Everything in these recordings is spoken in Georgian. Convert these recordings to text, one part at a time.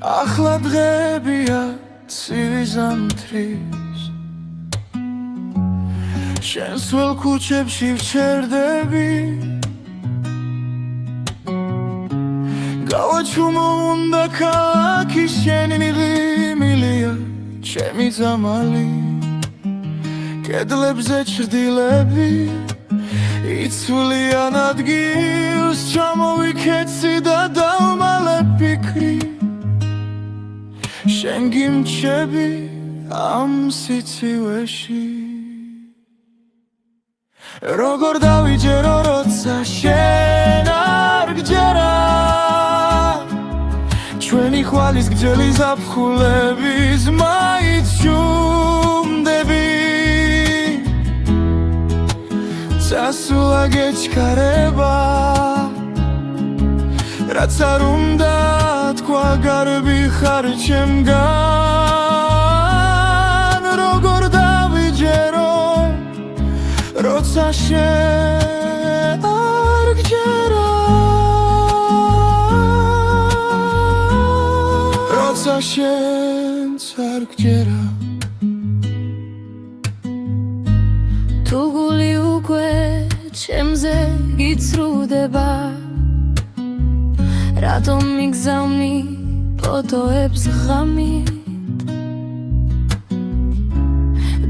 ახლა დღეებია ცივი ზამთრის შენს ველქუჩებში ვჩერდები გავაჩუმო უნდა ქალაქი შენი მილია ჩემი ძამალი კედლებზე ჩრდილები იცვლიან ადგილს ჩამოვიქეცი და დავმალე ფიქრი შენ გიმჩები ამ სიცივეში როგორ დავიჯერო როცა შენ არ გჯერა ჩვენი ხვალის გრძელი ზაფხულების მაინც ჟუმდები წასულა გეჩქარება რაც არ უნდა თქვა გარბი ხარ ჩემგან როგორ დავიჯერო როცა შენ არ გჯერა როცა შენც არ გჯერა თუ გული უკვე ჩემზე გიცრუდება რატომ მიგზავნი ფოტოებს ღამით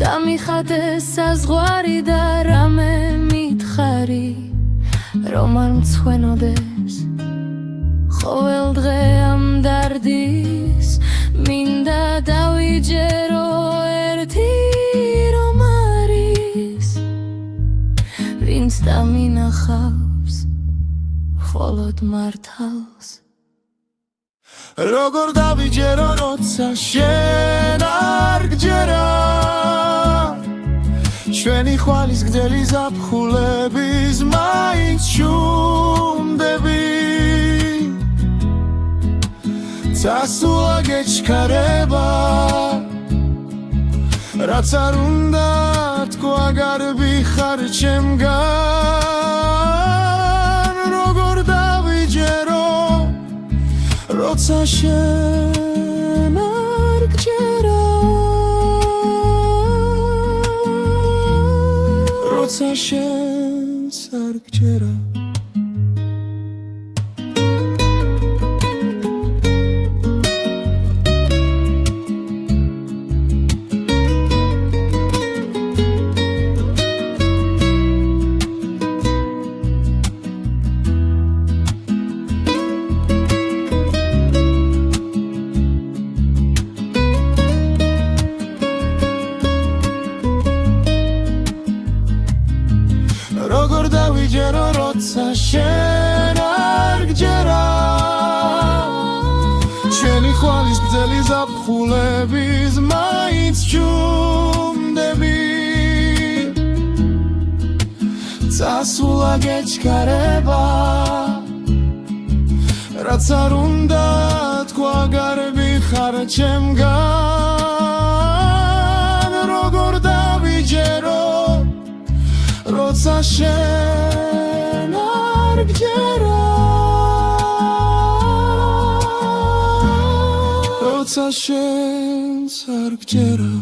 დამიხატე საზღვარი და რამე მითხარი რომ არ მცხვენოდეს ყოველ დღე ამ დარდის მინდა დავიჯერო ერთი რომ არის ვინც დამინახავს მხოლოდ მართალს როგორ დავიჯერო როცა შენ არ გჯერა ჩვენი ხვალის გრძელი ზაფხულების მაინც ჟუმდები წასულა გეჩქარება რაც არ უნდა თქვა გარბი ხარ ჩემგან როგორ დავიჯერო როცა შენ არ გჯერა როცა შენც არ გჯერა როგორ დავიჯერო როცა შენ არ გჯერა ჩვენი ხვალის გრძელი ზაფხულების მაინც ჟუმდები წასულა გეჩქარება რაც არ უნდა თქვა გარბი ხარ ჩემგან როგორ დავიჯერო როცა შენ არ გჯერა როცა შენც არ გჯერა